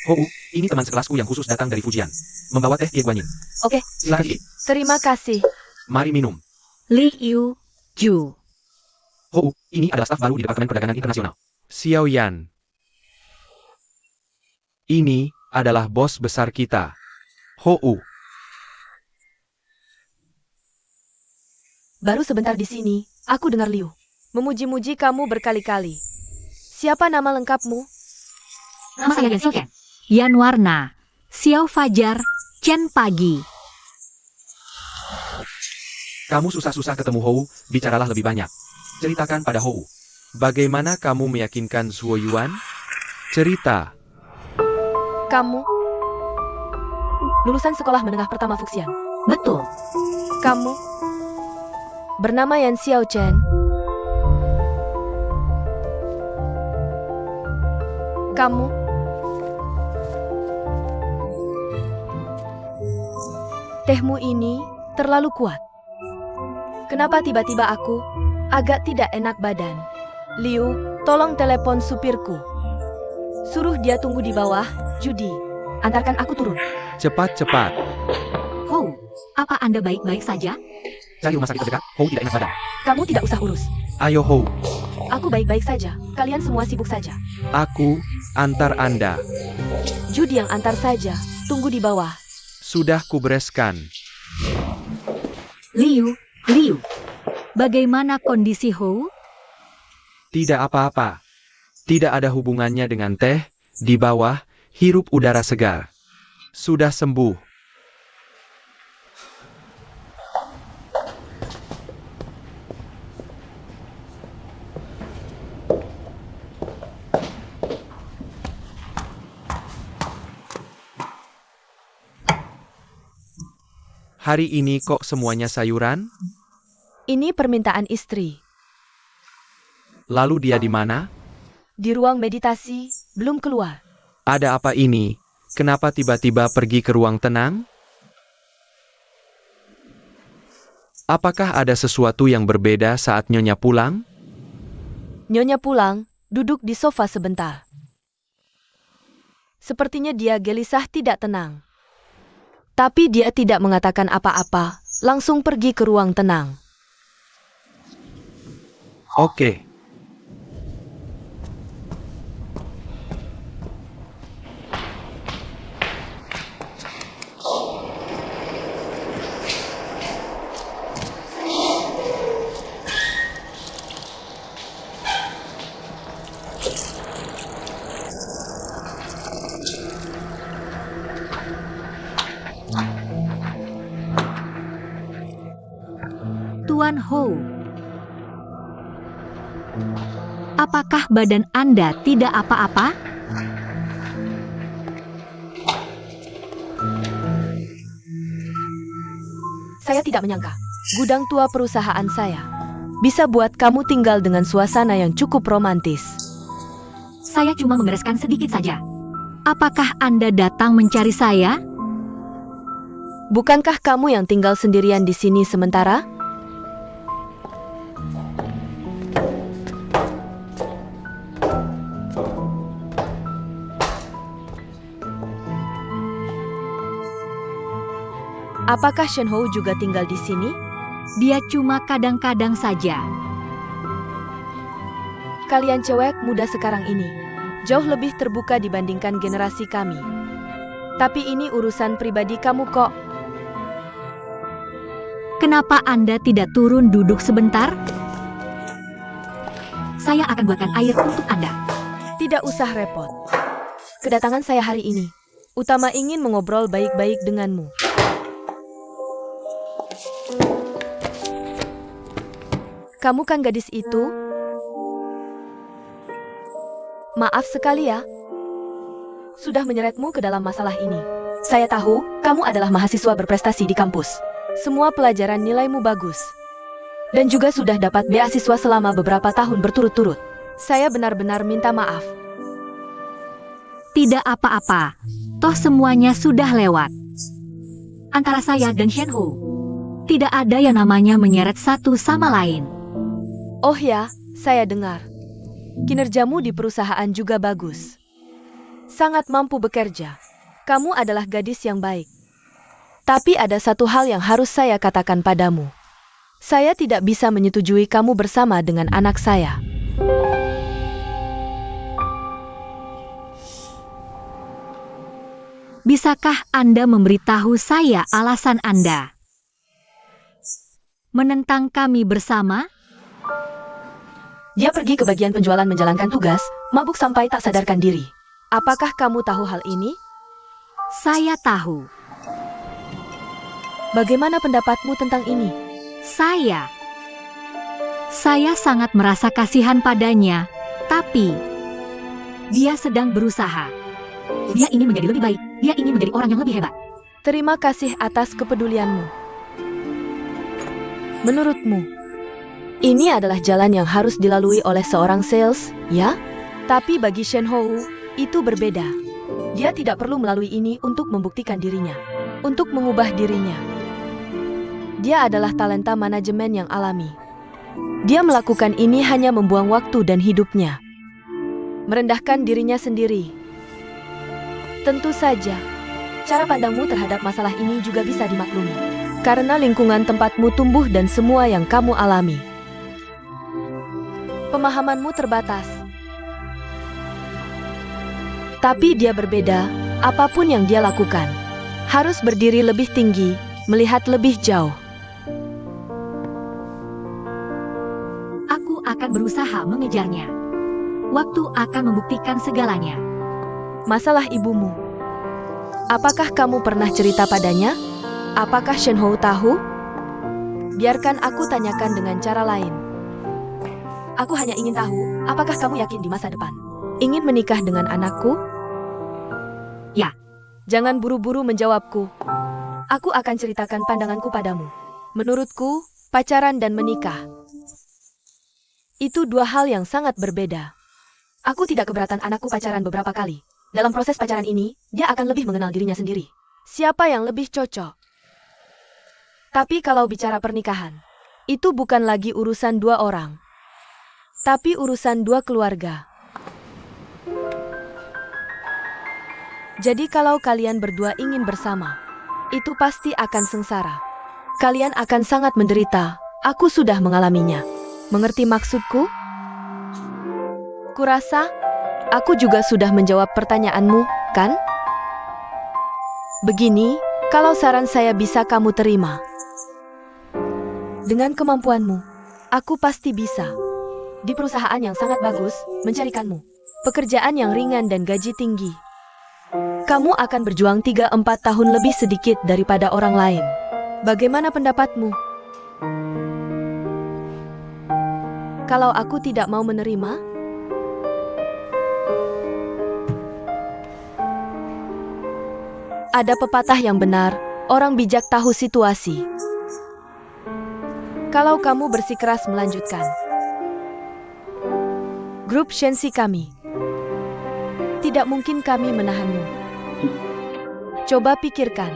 Hou, ini teman sekelasku yang khusus datang dari Fujian. Membawa teh Tie Guanyin. Oke, Silakan Tie. terima kasih. Mari minum. Liu Ju. Hou, ini adalah staf baru di Departemen Perdagangan Internasional. Xiao Yan. Ini adalah bos besar kita. Hou. Baru sebentar di sini, aku dengar Liu memuji-muji kamu berkali-kali. Siapa nama lengkapmu? Nama saya Yan Xiaoyan. Yan Warna. Xiao Fajar. Chen Pagi. Kamu susah-susah ketemu Hou, bicaralah lebih banyak. Ceritakan pada Hou. Bagaimana kamu meyakinkan Zuo Yuan? Cerita. Kamu lulusan sekolah menengah pertama Fuxian. Betul. Kamu bernama Yan Xiao Chen. Kamu tehmu ini terlalu kuat. Kenapa tiba-tiba aku agak tidak enak badan? Liu, tolong telepon supirku. Suruh dia tunggu di bawah. Judy, antarkan aku turun. Cepat-cepat. Hou, apa Anda baik-baik saja? Cari rumah sakit terdekat, Hou tidak enak badan. Kamu tidak usah urus. Ayo Hou. Aku baik-baik saja. Kalian semua sibuk saja. Aku antar Anda. Judy yang antar saja. Tunggu di bawah. Sudah kubereskan. Liu. Bagaimana kondisi Hou? Tidak apa-apa. Tidak ada hubungannya dengan teh. Di bawah, hirup udara segar. Sudah sembuh. Hari ini kok semuanya sayuran? Ini permintaan istri. Lalu dia di mana? Di ruang meditasi, belum keluar. Ada apa ini? Kenapa tiba-tiba pergi ke ruang tenang? Apakah ada sesuatu yang berbeda saat Nyonya pulang? Nyonya pulang, duduk di sofa sebentar. Sepertinya dia gelisah tidak tenang. Tapi dia tidak mengatakan apa-apa, langsung pergi ke ruang tenang. Oke. Tuan Hou. Apakah badan Anda tidak apa-apa? Saya tidak menyangka, gudang tua perusahaan saya bisa buat kamu tinggal dengan suasana yang cukup romantis. Saya cuma membereskan sedikit saja. Apakah Anda datang mencari saya? Bukankah kamu yang tinggal sendirian di sini sementara? Apakah Shen Hou juga tinggal di sini? Dia cuma kadang-kadang saja. Kalian cewek muda sekarang ini jauh lebih terbuka dibandingkan generasi kami. Tapi ini urusan pribadi kamu kok. Kenapa Anda tidak turun duduk sebentar? Saya akan buatkan air untuk Anda. Tidak usah repot. Kedatangan saya hari ini utama ingin mengobrol baik-baik denganmu. Kamu kan gadis itu? Maaf sekali ya, sudah menyeretmu ke dalam masalah ini. Saya tahu, kamu adalah mahasiswa berprestasi di kampus. Semua pelajaran nilaimu bagus. Dan juga sudah dapat beasiswa selama beberapa tahun berturut-turut. Saya benar-benar minta maaf. Tidak apa-apa. Toh semuanya sudah lewat. Antara saya dan Shen Hou, tidak ada yang namanya menyeret satu sama lain. Oh ya, saya dengar. Kinerjamu di perusahaan juga bagus. sangat mampu bekerja. Kamu adalah gadis yang baik. Tapi ada satu hal yang harus saya katakan padamu. Saya tidak bisa menyetujui kamu bersama dengan anak saya. Bisakah Anda memberitahu saya alasan Anda menentang kami bersama? Dia pergi ke bagian penjualan menjalankan tugas, mabuk sampai tak sadarkan diri. Apakah kamu tahu hal ini? Saya tahu. Bagaimana pendapatmu tentang ini? Saya sangat merasa kasihan padanya, tapi dia sedang berusaha. Dia ingin menjadi lebih baik. Dia ingin menjadi orang yang lebih hebat. Terima kasih atas kepedulianmu. Menurutmu, ini adalah jalan yang harus dilalui oleh seorang sales, ya? Tapi bagi Shen Hou, itu berbeda. Dia tidak perlu melalui ini untuk membuktikan dirinya, untuk mengubah dirinya. Dia adalah talenta manajemen yang alami. Dia melakukan ini hanya membuang waktu dan hidupnya. Merendahkan dirinya sendiri. Tentu saja, cara pandangmu terhadap masalah ini juga bisa dimaklumi. Karena lingkungan tempatmu tumbuh dan semua yang kamu alami. Pemahamanmu terbatas. Tapi dia berbeda, apapun yang dia lakukan. Harus berdiri lebih tinggi, melihat lebih jauh. Aku akan berusaha mengejarnya. Waktu akan membuktikan segalanya. Masalah ibumu. Apakah kamu pernah cerita padanya? Apakah Shen Hou tahu? Biarkan aku tanyakan dengan cara lain. Aku hanya ingin tahu, apakah kamu yakin di masa depan ingin menikah dengan anakku? Ya. Jangan buru-buru menjawabku. Aku akan ceritakan pandanganku padamu. Menurutku, pacaran dan menikah itu dua hal yang sangat berbeda. Aku tidak keberatan anakku pacaran beberapa kali. Dalam proses pacaran ini, dia akan lebih mengenal dirinya sendiri. Siapa yang lebih cocok? Tapi kalau bicara pernikahan, itu bukan lagi urusan dua orang, tapi urusan dua keluarga. Jadi kalau kalian berdua ingin bersama, itu pasti akan sengsara. Kalian akan sangat menderita. Aku sudah mengalaminya. Mengerti maksudku? Kurasa, aku juga sudah menjawab pertanyaanmu, kan? Begini, kalau saran saya bisa kamu terima. Dengan kemampuanmu, aku pasti bisa. Di perusahaan yang sangat bagus, mencarikanmu pekerjaan yang ringan dan gaji tinggi. Kamu akan berjuang 3-4 tahun lebih sedikit daripada orang lain. Bagaimana pendapatmu? Kalau aku tidak mau menerima? Ada pepatah yang benar, orang bijak tahu situasi. Kalau kamu bersikeras melanjutkan grup Shensi kami, tidak mungkin kami menahanmu. Coba pikirkan.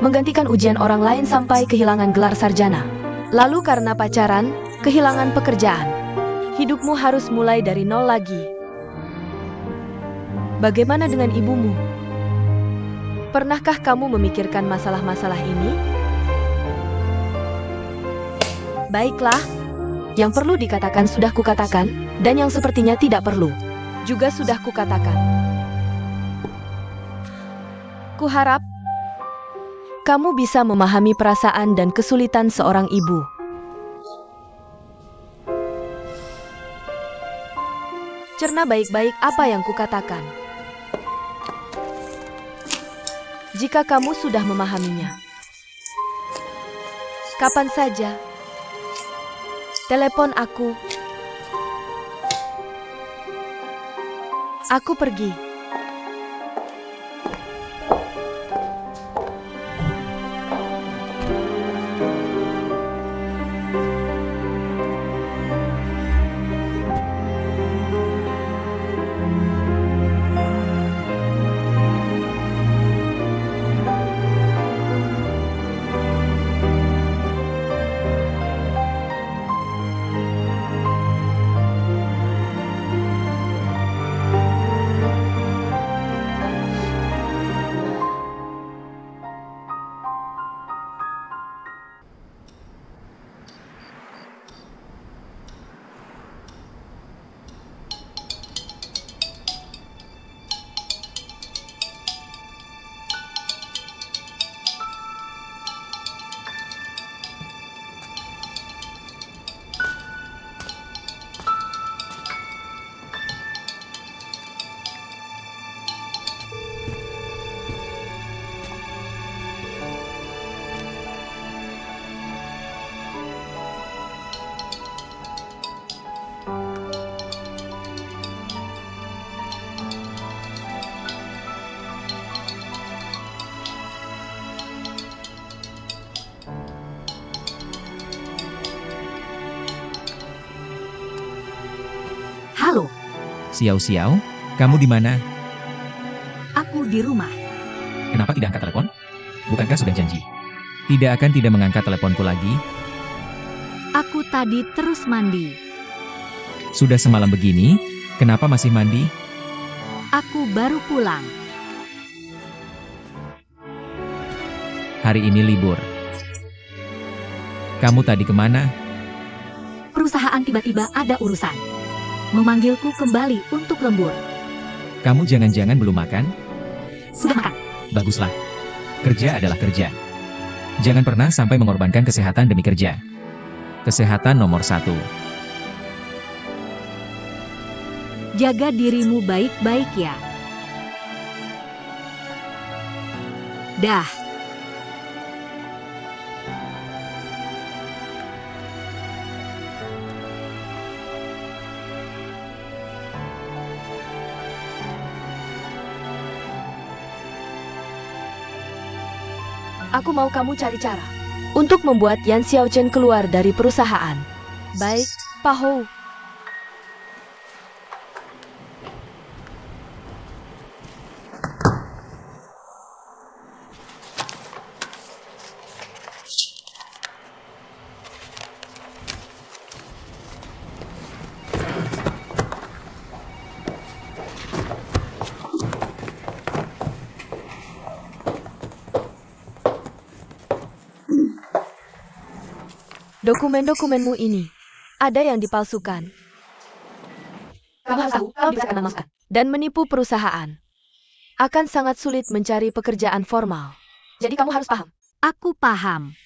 Menggantikan ujian orang lain sampai kehilangan gelar sarjana. Lalu karena pacaran, kehilangan pekerjaan. Hidupmu harus mulai dari nol lagi. Bagaimana dengan ibumu? Pernahkah kamu memikirkan masalah-masalah ini? Baiklah, yang perlu dikatakan sudah kukatakan, dan yang sepertinya tidak perlu juga sudah kukatakan. Kuharap kamu bisa memahami perasaan dan kesulitan seorang ibu. Cerna baik-baik apa yang kukatakan. Jika kamu sudah memahaminya, kapan saja telepon aku. Aku pergi. Xiao Xiao, kamu di mana? Aku di rumah. Kenapa tidak angkat telepon? Bukankah sudah janji? Tidak akan tidak mengangkat teleponku lagi? Aku tadi terus mandi. Sudah semalam begini, kenapa masih mandi? Aku baru pulang. Hari ini libur. Kamu tadi kemana? Perusahaan tiba-tiba ada urusan. Memanggilku kembali untuk lembur. Kamu jangan-jangan belum makan? Sudah makan. Baguslah. Kerja adalah kerja. Jangan pernah sampai mengorbankan kesehatan demi kerja. Kesehatan nomor 1. Jaga dirimu baik-baik ya. Dah. Aku mau kamu cari cara untuk membuat Yan Xiaochen keluar dari perusahaan. Baik, Pak Hou. Dokumen-dokumenmu ini ada yang dipalsukan. Kamu harus tahu, kamu bisa kena masukkan dan menipu perusahaan. Akan sangat sulit mencari pekerjaan formal. Jadi kamu harus paham. Aku paham.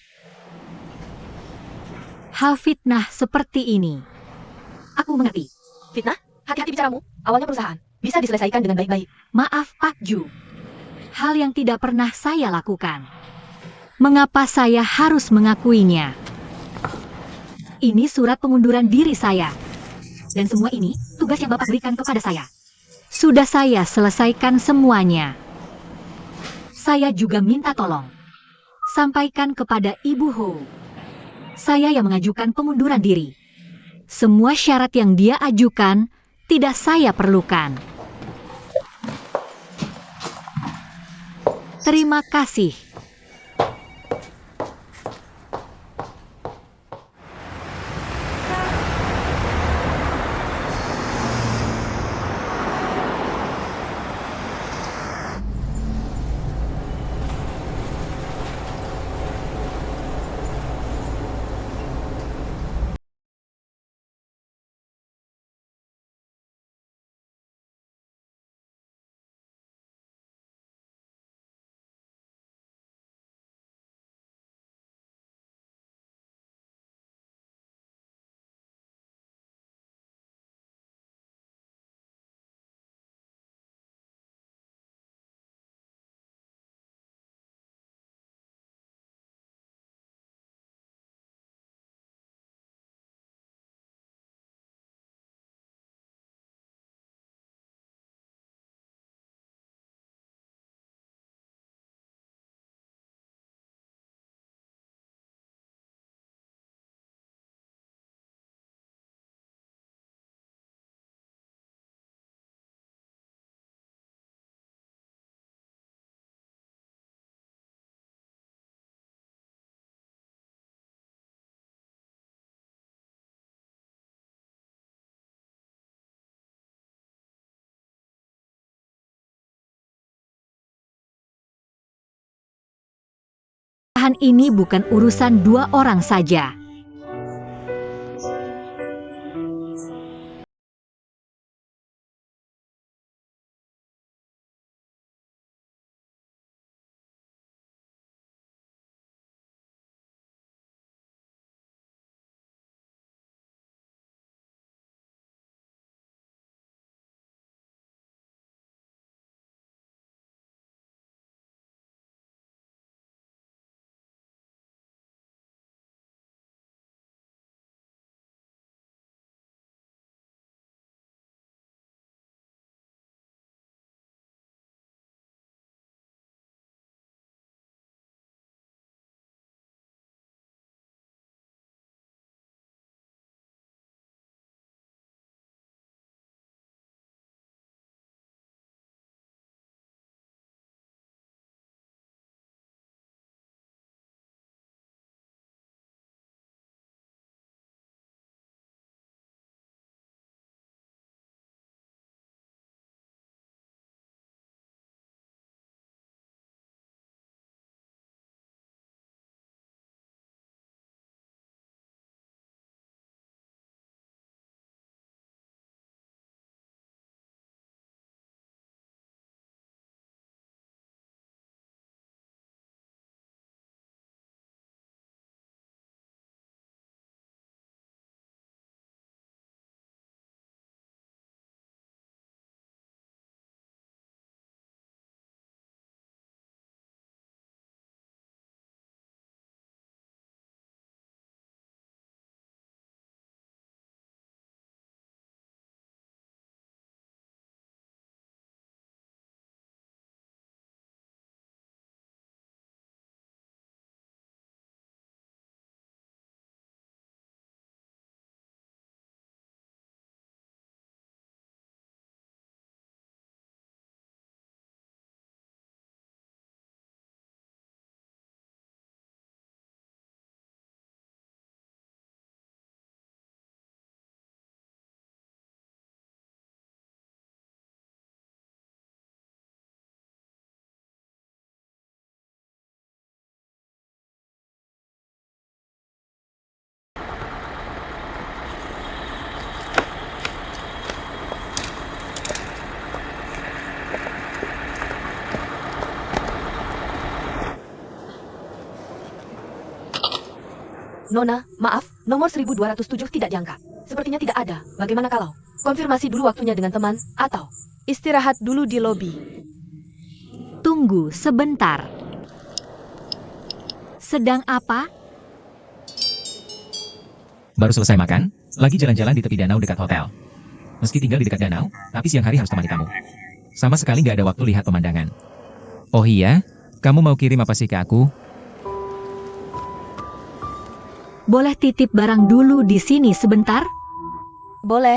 Hal fitnah seperti ini. Aku mengerti. Fitnah, hati-hati bicaramu. Awalnya perusahaan bisa diselesaikan dengan baik-baik. Maaf Pak Ju. Hal yang tidak pernah saya lakukan. Mengapa saya harus mengakuinya? Ini surat pengunduran diri saya. Dan semua ini tugas yang Bapak berikan kepada saya. Sudah saya selesaikan semuanya. Saya juga minta tolong. Sampaikan kepada Ibu Ho. Saya yang mengajukan pengunduran diri. Semua syarat yang dia ajukan tidak saya perlukan. Terima kasih. Ini bukan urusan dua orang saja. Nona, maaf, nomor 1207 tidak diangkat. Sepertinya tidak ada. Bagaimana kalau konfirmasi dulu waktunya dengan teman, atau istirahat dulu di lobi? Tunggu sebentar. Sedang apa? Baru selesai makan, lagi jalan-jalan di tepi danau dekat hotel. Meski tinggal di dekat danau, tapi siang hari harus temani kamu. Sama sekali nggak ada waktu lihat pemandangan. Oh iya, kamu mau kirim apa sih ke aku? Boleh titip barang dulu di sini sebentar? Boleh.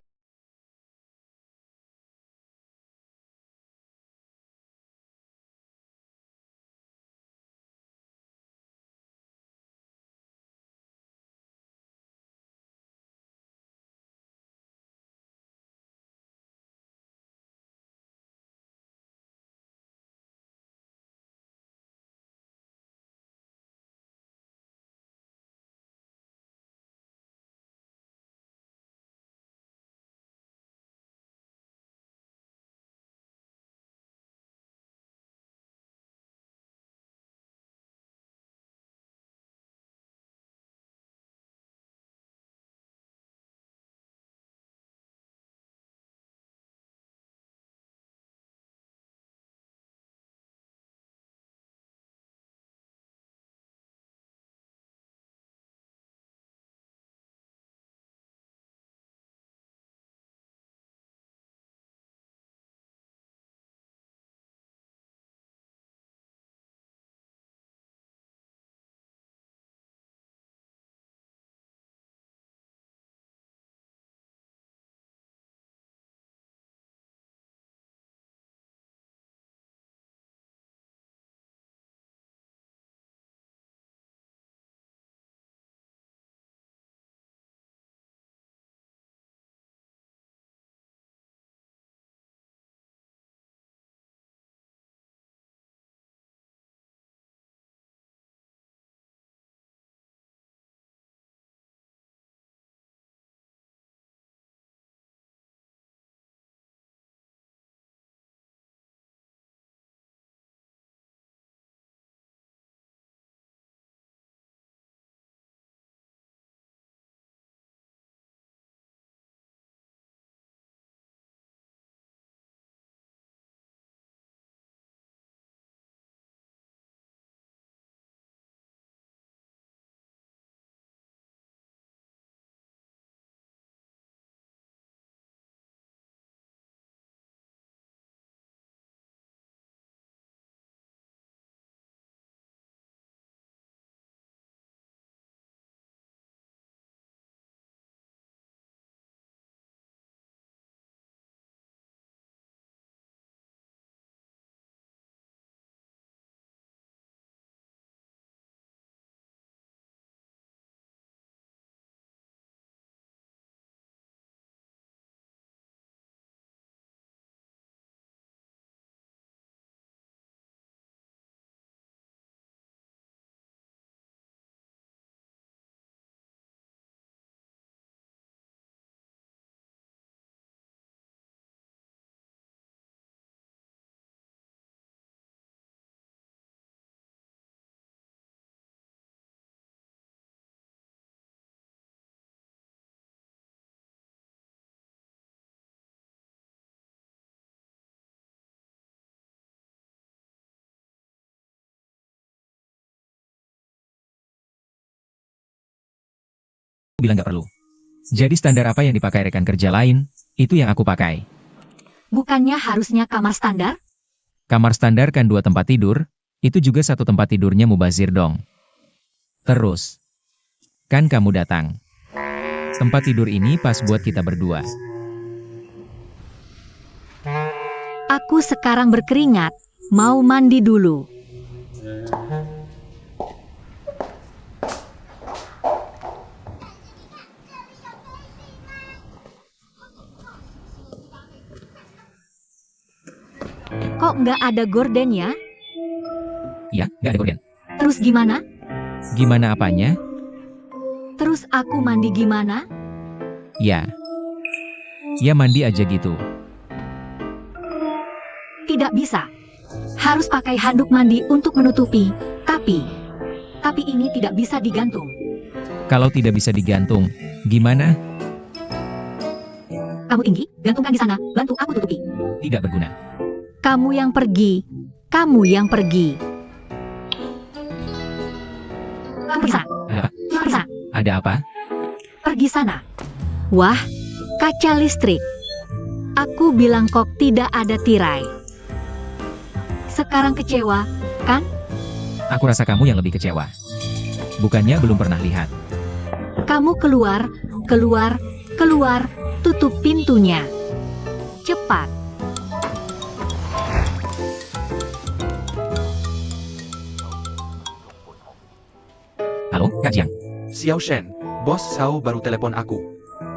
Bilang nggak perlu. Jadi standar apa yang dipakai rekan kerja lain, itu yang aku pakai. Bukannya harusnya kamar standar? Kamar standar kan 2 tempat tidur, itu juga 1 tempat tidurnya mubazir dong. Terus, kan kamu datang. Tempat tidur ini pas buat kita berdua. Aku sekarang berkeringat, mau mandi dulu. Kok nggak ada gorden ya? Ya, nggak ada gorden. Terus gimana? Gimana apanya? Terus aku mandi gimana? Ya. Ya mandi aja gitu. Tidak bisa. Harus pakai handuk mandi untuk menutupi. Tapi ini tidak bisa digantung. Kalau tidak bisa digantung, gimana? Kamu tinggi, gantungkan di sana, bantu aku tutupi. Tidak berguna. Kamu yang pergi. Kamu yang pergi. Kamu pergi sana. Ada apa? Kamu pergi sana. Ada apa? Pergi sana. Wah, kaca listrik. Aku bilang kok tidak ada tirai. Sekarang kecewa, kan? Aku rasa kamu yang lebih kecewa. Bukannya belum pernah lihat. Kamu keluar, keluar, keluar, tutup pintunya. Cepat. Halo, Kak Jiang. Xiao Shen, bos Sao baru telepon aku.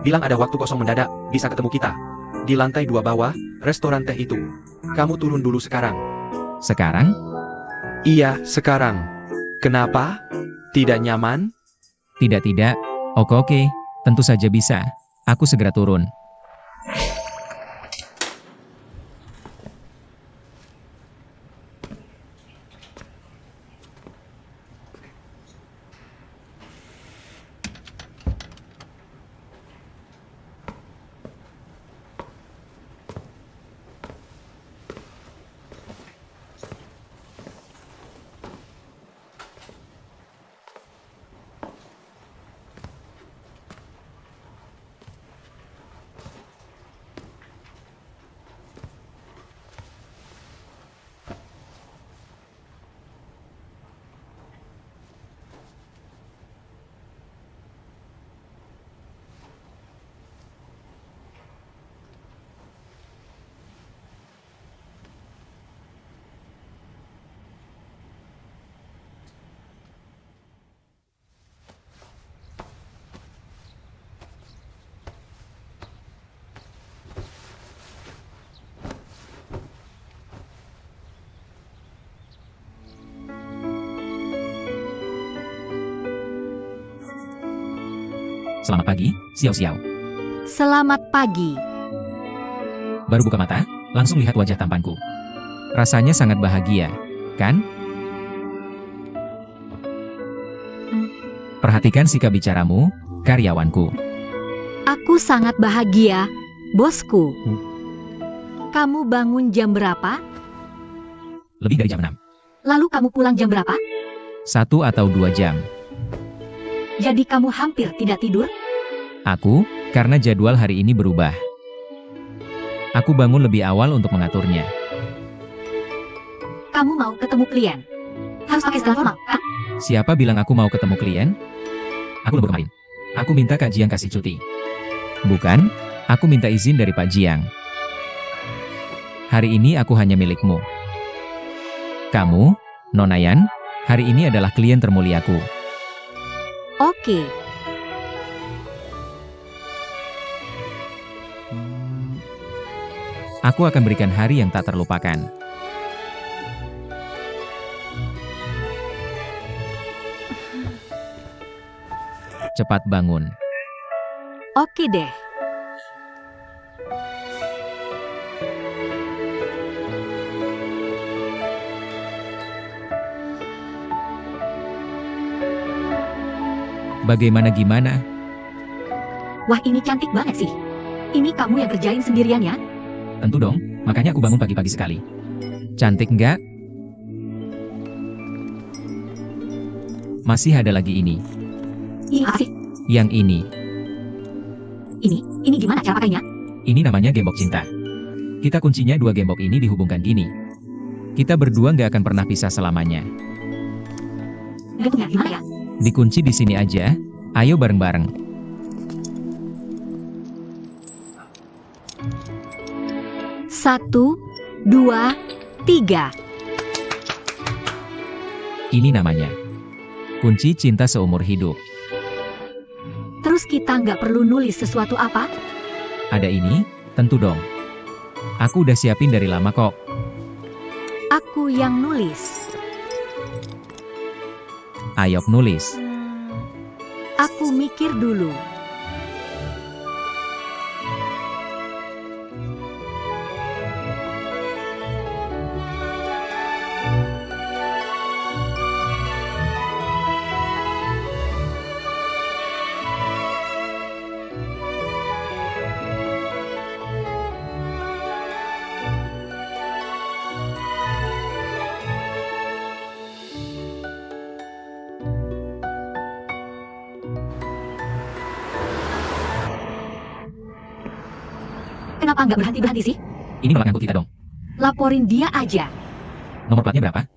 Bilang ada waktu kosong mendadak, bisa ketemu kita. Di lantai 2 bawah, restoran teh itu. Kamu turun dulu sekarang. Sekarang? Iya, sekarang. Kenapa? Tidak nyaman? Tidak. Oke. Tentu saja bisa. Aku segera turun. Selamat pagi, Xiao. Selamat pagi. Baru buka mata, langsung lihat wajah tampanku. Rasanya sangat bahagia, kan? Perhatikan sikap bicaramu, karyawanku. Aku sangat bahagia, bosku. Kamu bangun jam berapa? Lebih dari jam 6. Lalu kamu pulang jam berapa? 1 atau 2 jam. Jadi kamu hampir tidak tidur? Aku, karena jadwal hari ini berubah. Aku bangun lebih awal untuk mengaturnya. Kamu mau ketemu klien? Harus pakai istilah formal, kan? Siapa bilang aku mau ketemu klien? Aku lembur kemarin. Aku minta Kak Jiang kasih cuti. Bukan, aku minta izin dari Pak Jiang. Hari ini aku hanya milikmu. Kamu, Nona Yan, hari ini adalah klien termuliaku. Oke. Aku akan berikan hari yang tak terlupakan. Cepat bangun. Oke deh. Bagaimana? Wah, ini cantik banget sih. Ini kamu yang kerjain sendirian ya? Tentu dong, makanya aku bangun pagi-pagi sekali. Cantik nggak? Masih ada lagi ini. Ini apa sih? Yang ini. Ini gimana cara pakainya? Ini namanya gembok cinta. Kita kuncinya 2 gembok ini dihubungkan gini. Kita berdua nggak akan pernah pisah selamanya. Gantungnya gimana ya? Dikunci di sini aja. Ayo bareng-bareng. Satu, 2, 3. Ini namanya kunci cinta seumur hidup. Terus kita nggak perlu nulis sesuatu apa? Ada ini? Tentu dong. Aku udah siapin dari lama kok. Aku yang nulis. Ayok nulis. Aku mikir dulu. Kenapa nggak berhenti-berhenti sih? Ini melangkangku tidak dong. Laporin dia aja. Nomor platnya berapa?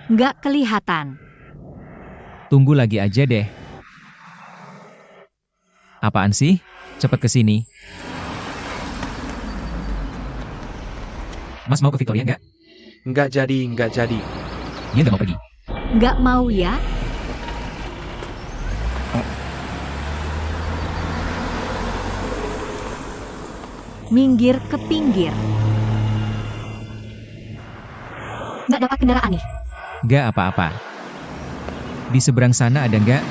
Nggak kelihatan. Tunggu lagi aja deh. Apaan sih? Cepet kesini. Mas mau ke Victoria nggak? Nggak jadi. Dia nggak mau pergi. Nggak mau ya? Minggir ke pinggir. Nggak dapat kendaraan nih. Nggak apa-apa. Di seberang sana ada nggak?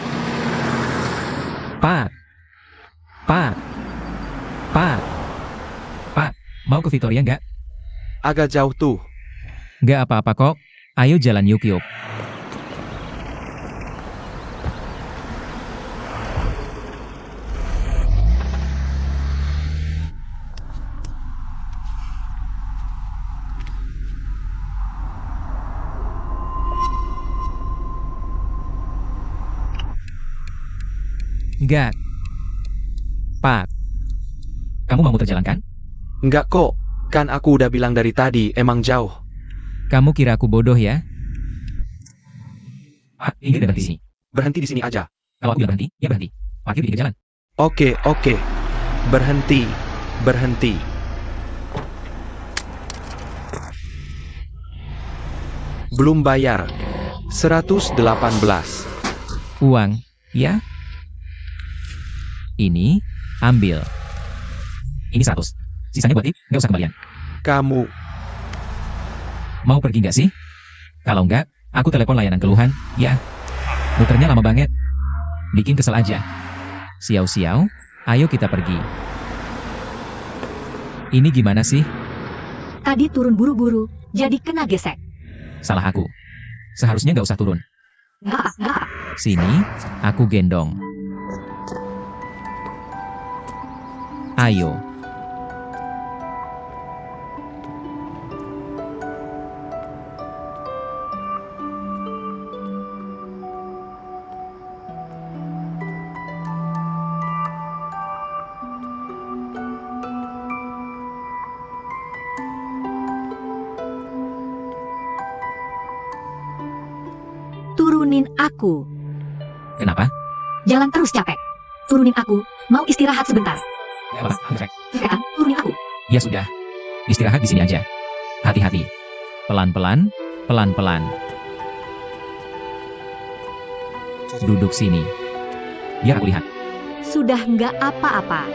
Pak. Pak, mau ke Victoria nggak? Agak jauh tuh. Nggak apa-apa kok. Ayo jalan yuk. Nggak. Pak. Kamu mau muter jalan kan? Nggak kok. Kan aku udah bilang dari tadi, emang jauh. Kamu kira aku bodoh ya? Pak, ini berhenti di sini. Berhenti di sini aja. Kalau aku bilang berhenti, ya berhenti. Parkir di pinggir jalan. Oke. Berhenti. Belum bayar. 118. Uang, ya? Ini, ambil. Ini 100. Sisanya buat tip, nggak usah kembalian. Kamu, Mau pergi nggak sih? Kalau nggak, aku telepon layanan keluhan, ya. Muternya lama banget. Bikin kesel aja. Siau-siau, ayo kita pergi. Ini gimana sih? Tadi turun buru-buru, jadi kena gesek. Salah aku. Seharusnya nggak usah turun. Nggak. Sini, aku gendong. Ayo. Turunin aku. Kenapa? Jalan terus capek. Turunin aku, mau istirahat sebentar. Nggak apa-apa, Anggrek. Sekarang, turunin aku. Ya sudah. Istirahat di sini aja. Hati-hati. Pelan-pelan, pelan-pelan. Duduk sini. Biar aku lihat. Sudah nggak apa-apa.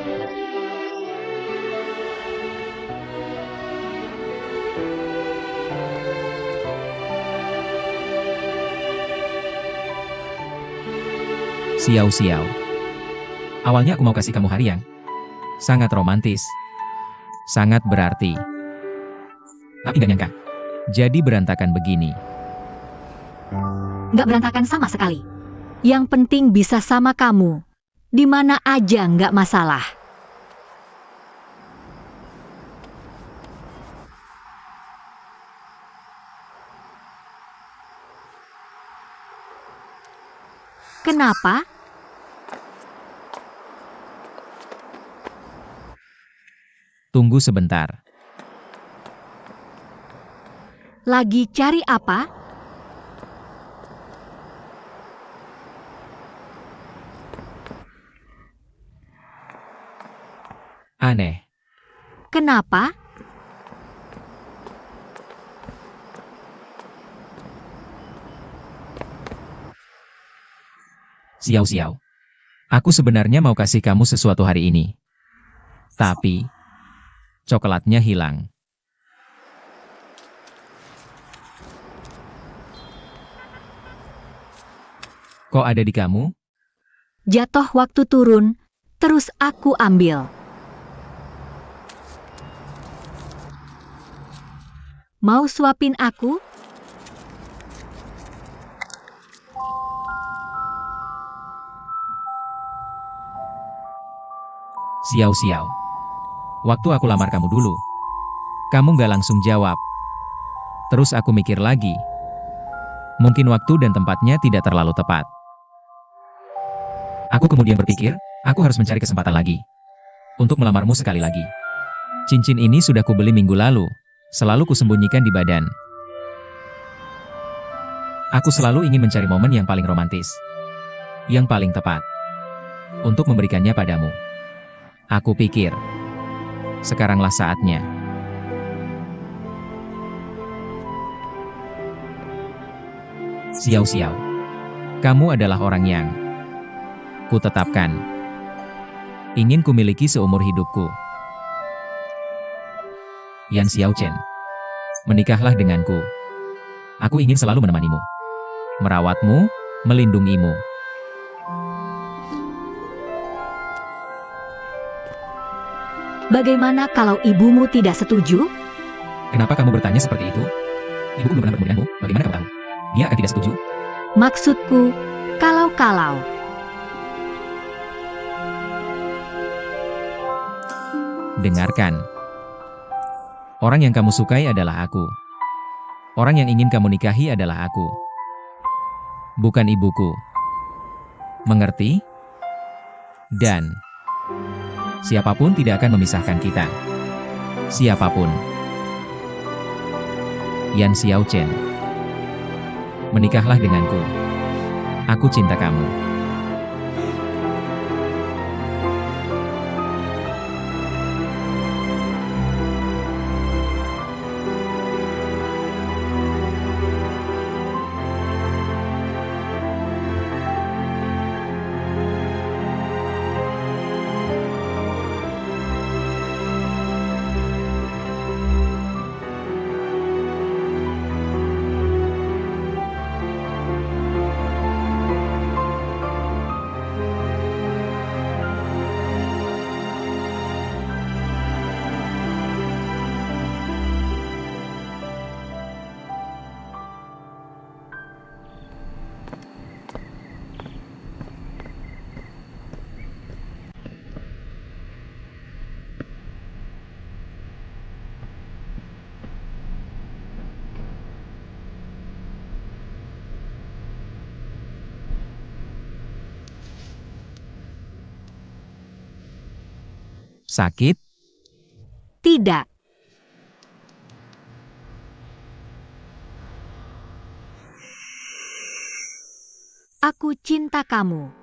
Siau-siau. Awalnya aku mau kasih kamu hari yang sangat romantis. Sangat berarti. Tapi gak nyangka. Jadi berantakan begini. Nggak berantakan sama sekali. Yang penting bisa sama kamu. Di mana aja nggak masalah. Kenapa? Tunggu sebentar. Lagi cari apa? Aneh. Kenapa? Siau-siau. Aku sebenarnya mau kasih kamu sesuatu hari ini. Tapi, coklatnya hilang. Kok ada di kamu? Jatuh waktu turun, terus aku ambil. Mau suapin aku? Siau-siau. Waktu aku lamar kamu dulu. Kamu nggak langsung jawab. Terus aku mikir lagi. Mungkin waktu dan tempatnya tidak terlalu tepat. Aku kemudian berpikir, aku harus mencari kesempatan lagi. Untuk melamarmu sekali lagi. Cincin ini sudah kubeli minggu lalu, selalu kusembunyikan di badan. Aku selalu ingin mencari momen yang paling romantis, yang paling tepat, untuk memberikannya padamu. Aku pikir, sekaranglah saatnya. Xiao, kamu adalah orang yang kutetapkan, ingin kumiliki seumur hidupku. Yan Xiaochen, menikahlah denganku. Aku ingin selalu menemanimu, merawatmu, melindungimu. Bagaimana kalau ibumu tidak setuju? Kenapa kamu bertanya seperti itu? Ibuku belum pernah bertemu denganmu, bagaimana kamu tahu? Dia akan tidak setuju. Maksudku, kalau-kalau. Dengarkan. Orang yang kamu sukai adalah aku. Orang yang ingin kamu nikahi adalah aku. Bukan ibuku. Mengerti? Dan siapapun tidak akan memisahkan kita. Siapapun. Yan Xiaochen, menikahlah denganku. Aku cinta kamu. Sakit? Tidak. Aku cinta kamu.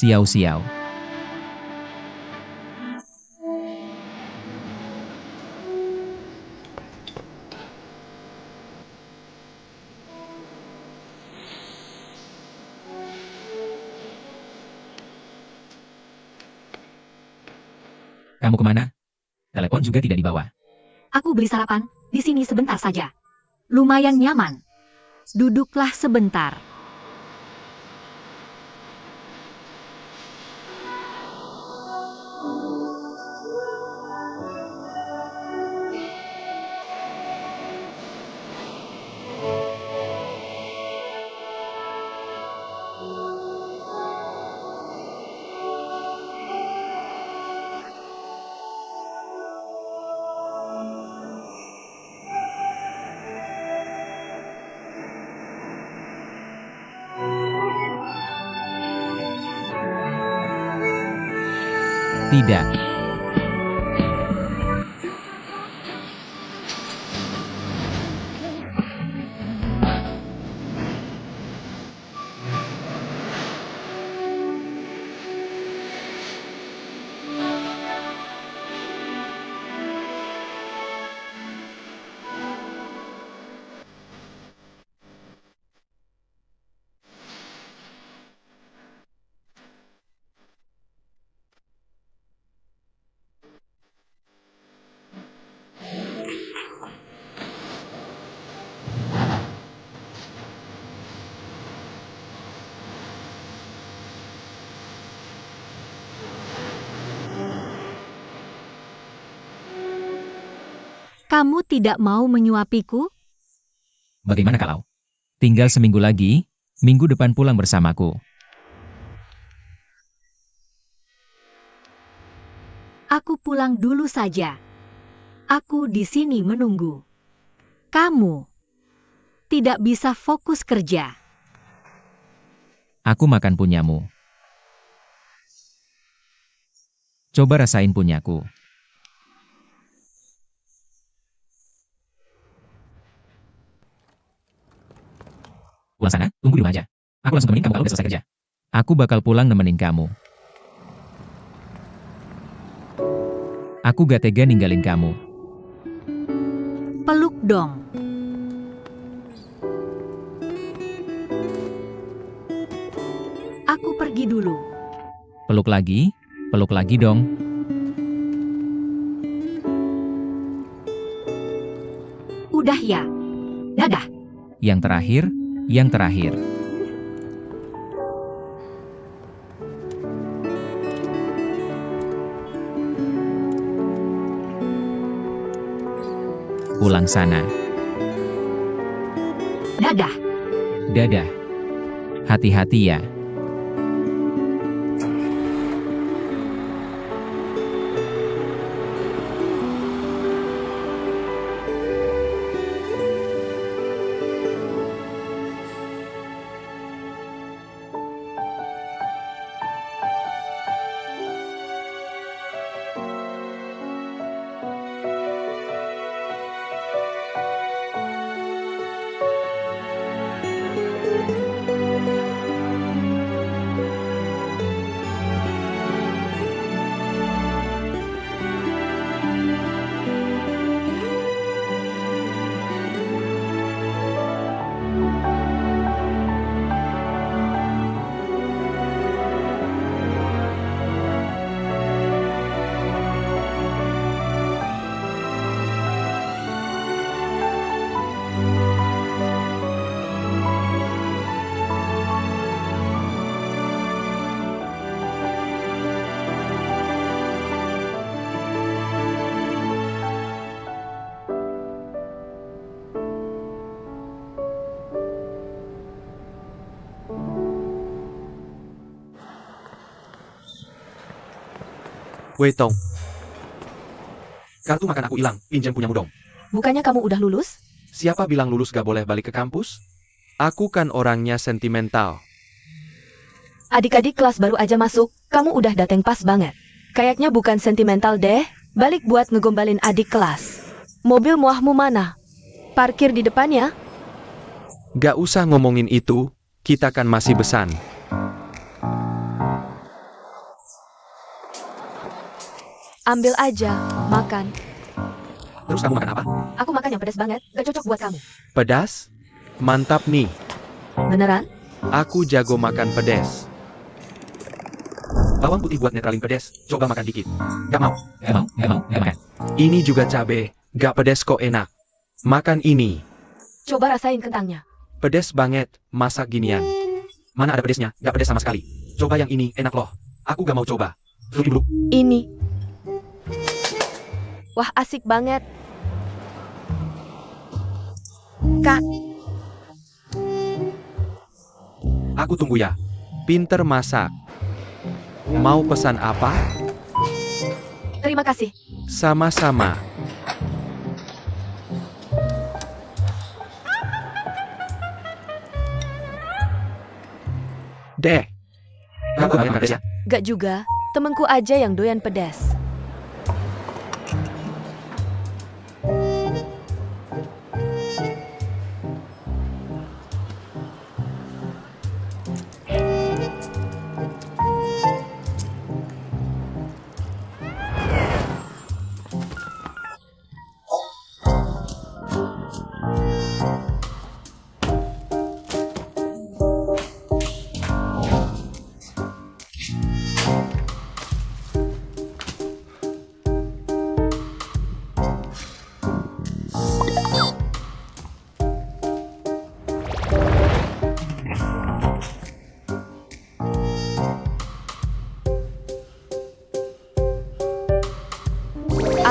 Xiao. Kamu kemana? Telepon juga tidak dibawa. Aku beli sarapan, di sini sebentar saja. Lumayan nyaman. Duduklah sebentar. Tidak. Kamu tidak mau menyuapiku? Bagaimana kalau? Tinggal seminggu lagi, minggu depan pulang bersamaku. Aku pulang dulu saja. Aku di sini menunggu. Kamu tidak bisa fokus kerja. Aku makan punyamu. Coba rasain punyaku. Pulang sana, tunggu di rumah aja. Aku langsung temenin kamu kalau udah selesai kerja. Aku bakal pulang nemenin kamu. Aku gak tega ninggalin kamu. Peluk dong. Aku pergi dulu. Peluk lagi dong. Udah ya. Dadah. Yang terakhir. Pulang sana. Dadah. Dadah. Hati-hati ya. Wei Tong. Kartu makan aku hilang, pinjam punyamu dong. Bukannya kamu udah lulus? Siapa bilang lulus gak boleh balik ke kampus? Aku kan orangnya sentimental. Adik-adik kelas baru aja masuk, kamu udah dateng pas banget. Kayaknya bukan sentimental deh, balik buat ngegombalin adik kelas. Mobil muahmu mana? Parkir di depannya? Gak usah ngomongin itu, kita kan masih besan. Ambil aja, makan. Terus kamu makan apa? Aku makan yang pedas banget, gak cocok buat kamu. Pedas? Mantap nih. Beneran? Aku jago makan pedas. Bawang putih buat netralin pedas, coba makan dikit. Gak mau. Gak makan. Ini juga cabe, gak pedas kok enak. Makan ini. Coba rasain kentangnya. Pedas banget, masak ginian. Mana ada pedasnya, gak pedas sama sekali. Coba yang ini, enak loh. Aku gak mau coba. Fruity Blue. Ini. Wah, asik banget. Kak, Aku tunggu ya. Pinter masak. Mau pesan apa? terima kasih. Sama-sama. Deh. Kamu doyan pedas ya? Gak juga, temenku aja yang doyan pedas.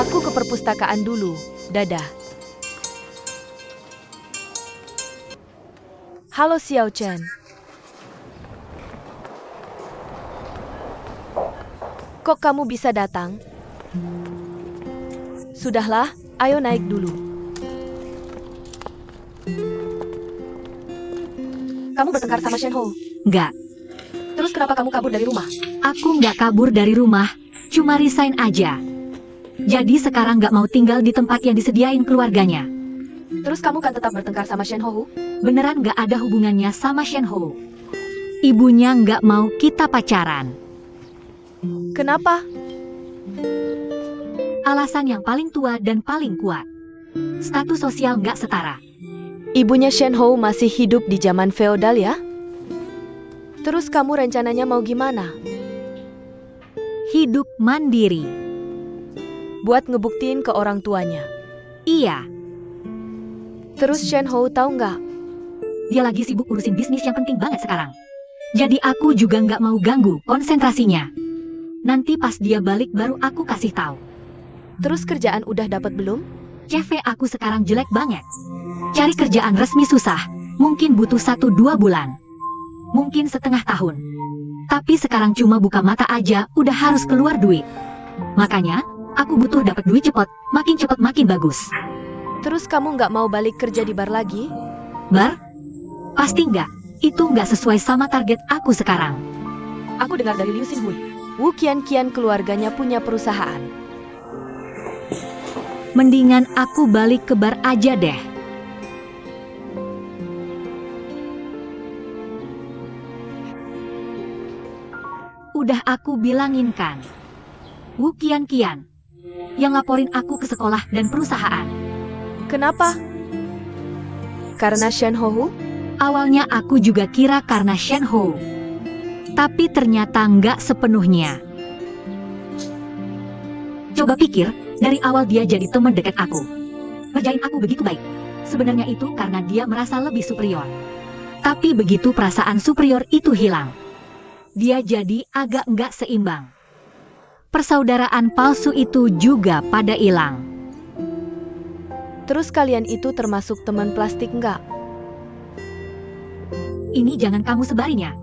Aku ke perpustakaan dulu. Dadah. Halo Xiao Chen. Kok kamu bisa datang? Sudahlah, ayo naik dulu. Kamu bertengkar sama Shen Ho. Nggak, Terus kenapa kamu kabur dari rumah? aku nggak kabur dari rumah, cuma resign aja. Jadi sekarang nggak mau tinggal di tempat yang disediain keluarganya. Terus kamu kan tetap bertengkar sama Shen Ho? Beneran nggak ada hubungannya sama Shen Ho. Ibunya nggak mau kita pacaran. Kenapa? Alasan yang paling tua dan paling kuat. Status sosial nggak setara. Ibunya Shen Ho masih hidup di zaman feodal ya? Terus kamu rencananya mau gimana? Hidup mandiri. Buat ngebuktiin ke orang tuanya. Iya, Terus Shen Ho tahu nggak? dia lagi sibuk urusin bisnis yang penting banget sekarang. Jadi aku juga nggak mau ganggu konsentrasinya. Nanti pas dia balik baru aku kasih tahu. Terus kerjaan udah dapat belum? CV aku sekarang jelek banget. Cari kerjaan resmi susah. Mungkin butuh 1-2 bulan. Mungkin setengah tahun. Tapi sekarang cuma buka mata aja udah harus keluar duit. Makanya, aku butuh dapat duit cepat makin bagus. Terus kamu nggak mau balik kerja di bar lagi? Bar? Pasti nggak. Itu nggak sesuai sama target aku sekarang. Aku dengar dari Liu Xinhui, Wu Qian keluarganya punya perusahaan. Mendingan aku balik ke bar aja deh. Udah aku bilangin kan. Wu Qian yang laporin aku ke sekolah dan perusahaan. Kenapa? Karena Shen Ho? Awalnya aku juga kira karena Shen Ho. Tapi ternyata nggak sepenuhnya. Coba pikir, dari awal dia jadi teman dekat aku. Ngerjain aku begitu baik. Sebenarnya itu karena dia merasa lebih superior. Tapi begitu perasaan superior itu hilang, dia jadi agak nggak seimbang. Persaudaraan palsu itu juga pada hilang. Terus kalian itu termasuk teman plastik nggak? Ini jangan kamu sebarin ya.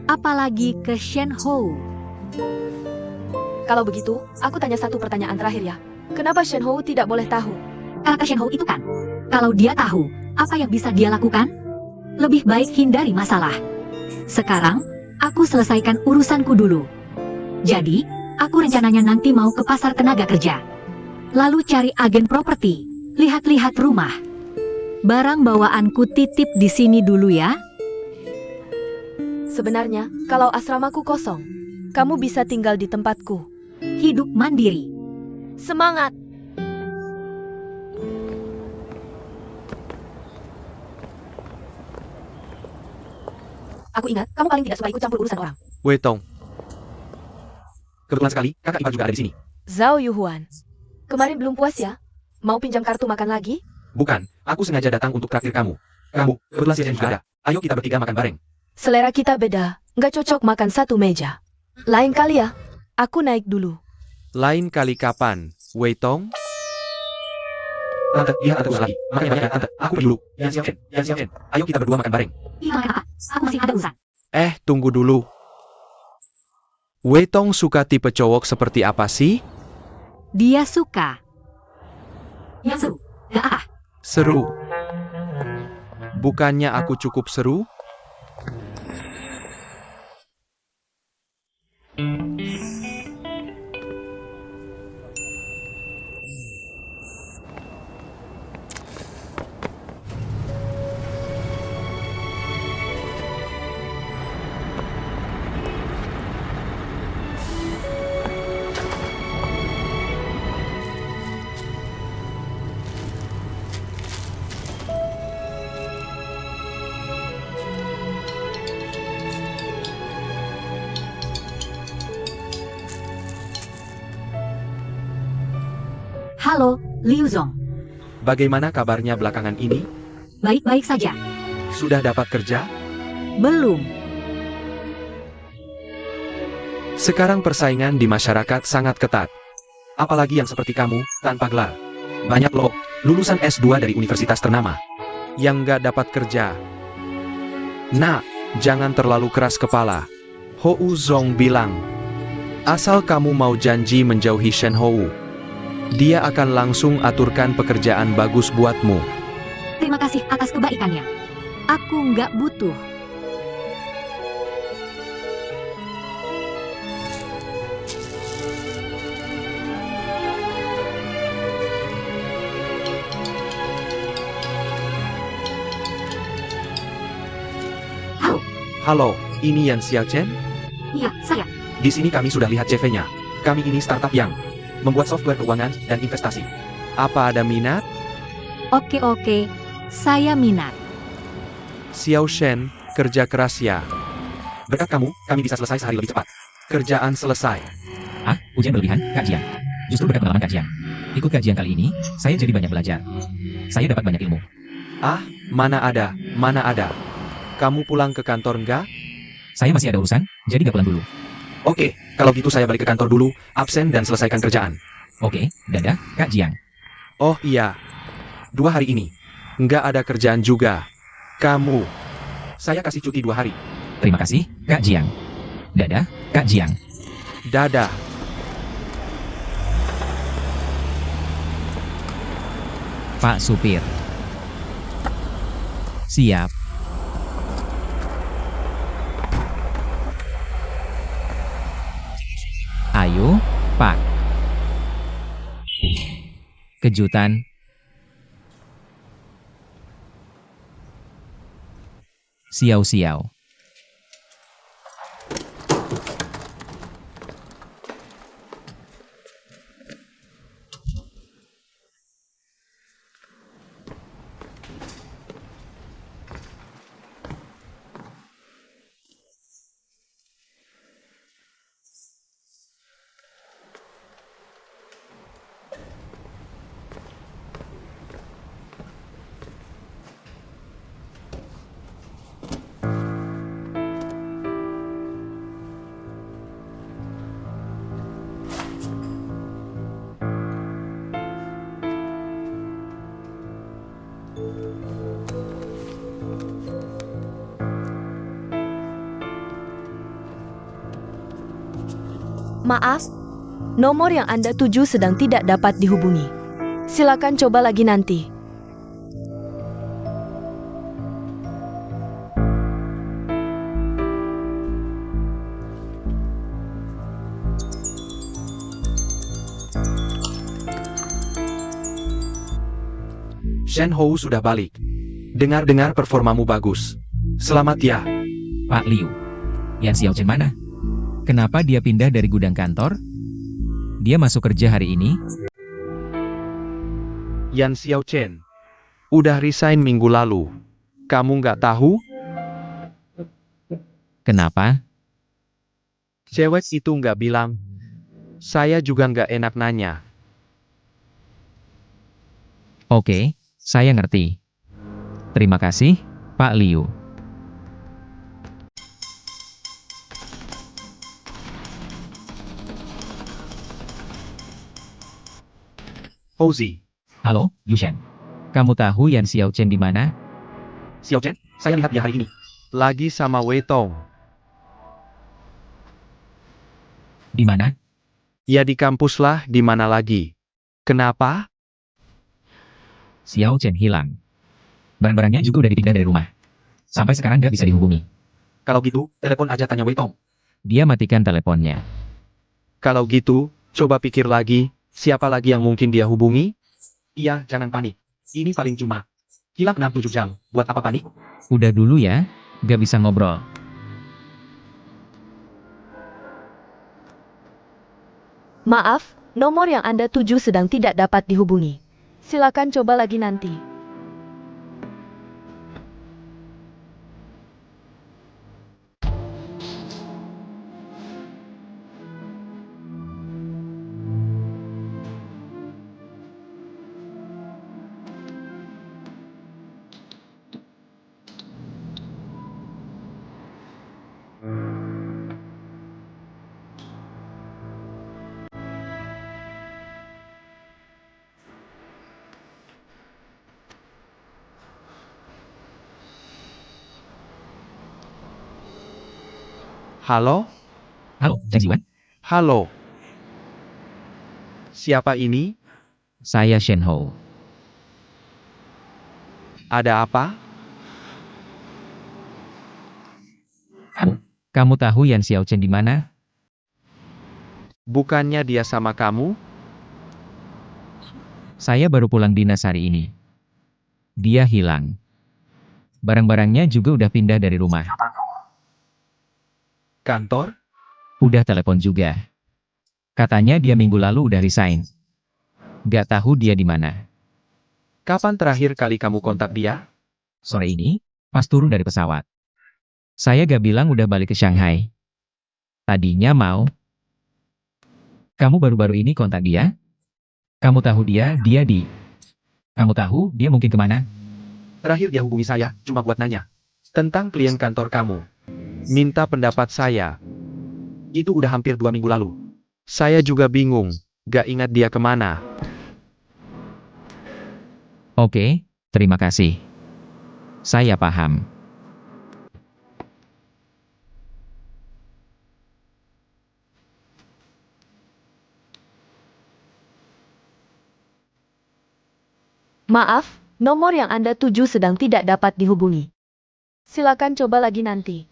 Apalagi ke Shen Ho. Kalau begitu, aku tanya satu pertanyaan terakhir ya. Kenapa Shen Ho tidak boleh tahu? Kata Shen Ho itu kan, kalau dia tahu, apa yang bisa dia lakukan? Lebih baik hindari masalah. Sekarang, aku selesaikan urusanku dulu. Jadi, aku rencananya nanti mau ke pasar tenaga kerja. Lalu cari agen properti, lihat-lihat rumah. Barang bawaanku titip di sini dulu ya. Sebenarnya, kalau asramaku kosong, kamu bisa tinggal di tempatku. Hidup mandiri. Semangat! Aku ingat, kamu paling tidak suka ikut campur urusan orang. Wei Tong. Kebetulan sekali, kakak ipar juga ada di sini. Zhao Yuhuan. Kemarin belum puas ya? Mau pinjam kartu makan lagi? Bukan, aku sengaja datang untuk traktir kamu. Kamu, kebetulan si Chen juga ada. Ayo kita bertiga makan bareng. Selera kita beda, nggak cocok makan satu meja. Lain kali ya, aku naik dulu. Lain kali kapan, Wei Tong? Tante, lihat tante usaha lagi. Makanya banyak tante, aku pergi dulu. Yan Xiao Chen. Ayo kita berdua makan bareng. Iya, apa? Aku masih ada urusan. Tunggu dulu. Wei Tong suka tipe cowok seperti apa sih? Dia suka. Yang seru. Gak apa. Seru. Bukannya aku cukup seru? Halo, Liu Zong. Bagaimana kabarnya belakangan ini? Baik-baik saja. Sudah dapat kerja? Belum. Sekarang persaingan di masyarakat sangat ketat. Apalagi yang seperti kamu, tanpa gelar. Banyak loh. lulusan S2 dari universitas ternama, yang nggak dapat kerja. Nak, jangan terlalu keras kepala. Hou Zong bilang, asal kamu mau janji menjauhi Shen Hou, dia akan langsung aturkan pekerjaan bagus buatmu. Terima kasih atas kebaikannya. Aku nggak butuh. Halo, ini Yan Xiaochen? Iya, saya. Di sini kami sudah lihat CV-nya. Kami ini startup yang membuat software keuangan dan investasi. Apa ada minat? Oke, saya minat. Xiao Shen, kerja keras ya. Berkat kamu, kami bisa selesai sehari lebih cepat. Kerjaan selesai. Ah, ujian berlebihan, Kak Jiang. Justru berkat pengalaman Kak Jiang. Ikut kajian kali ini, saya jadi banyak belajar. Saya dapat banyak ilmu. Ah, mana ada. Kamu pulang ke kantor nggak? Saya masih ada urusan, jadi gak pulang dulu. Oke, kalau gitu saya balik ke kantor dulu, absen dan selesaikan kerjaan. Oke, dadah, Kak Jiang. Oh iya, 2 hari ini. Nggak ada kerjaan juga. Kamu. Saya kasih cuti 2 hari. Terima kasih, Kak Jiang. Dadah, Kak Jiang. Dadah. Pak Supir. Siap. Ayo, Pak. Kejutan. Siau-siau. Maaf, nomor yang Anda tuju sedang tidak dapat dihubungi. Silakan coba lagi nanti. Shen Hou sudah balik. Dengar-dengar performamu bagus. Selamat ya. Pak Liu. Yan Xiaochen mana? Kenapa dia pindah dari gudang kantor? Dia masuk kerja hari ini? Yan Xiaochen. Udah resign minggu lalu. Kamu nggak tahu? Kenapa? Cewek itu nggak bilang. Saya juga nggak enak nanya. Oke, saya ngerti. Terima kasih, Pak Liu. Fauzi. Halo, Yushen. Kamu tahu Yan Xiaochen di mana? Xiaochen, saya lihat dia hari ini. Lagi sama Wei Tong. Di mana? Ya di kampus lah, di mana lagi. Kenapa? Xiaochen hilang. Barang-barangnya juga udah dipindah dari rumah. Sampai sekarang nggak bisa dihubungi. Kalau gitu, telepon aja tanya Wei Tong. Dia matikan teleponnya. Kalau gitu, coba pikir lagi, siapa lagi yang mungkin dia hubungi? Iya, jangan panik. Ini paling cuma hilang 6-7 jam. Buat apa panik? Udah dulu ya, nggak bisa ngobrol. Maaf, nomor yang Anda tuju sedang tidak dapat dihubungi. Silakan coba lagi nanti. Halo? Halo, Cheng Ziwan. Halo. Siapa ini? Saya Shen Hou. Ada apa? Kamu tahu Yan Xiaochen di mana? Bukannya dia sama kamu? Saya baru pulang dinas hari ini. Dia hilang. Barang-barangnya juga udah pindah dari rumah. Kantor? Udah telepon juga. Katanya dia minggu lalu udah resign. Gak tahu dia di mana. Kapan terakhir kali kamu kontak dia? Sore ini, pas turun dari pesawat. Saya gak bilang udah balik ke Shanghai. Tadinya mau. Kamu baru-baru ini kontak dia? Kamu tahu dia di. Kamu tahu dia mungkin kemana? Terakhir dia hubungi saya, cuma buat nanya. Tentang klien kantor kamu. Minta pendapat saya. Itu udah hampir 2 minggu lalu. Saya juga bingung. Gak ingat dia kemana. Oke, terima kasih. Saya paham. Maaf, nomor yang Anda tuju sedang tidak dapat dihubungi. Silakan coba lagi nanti.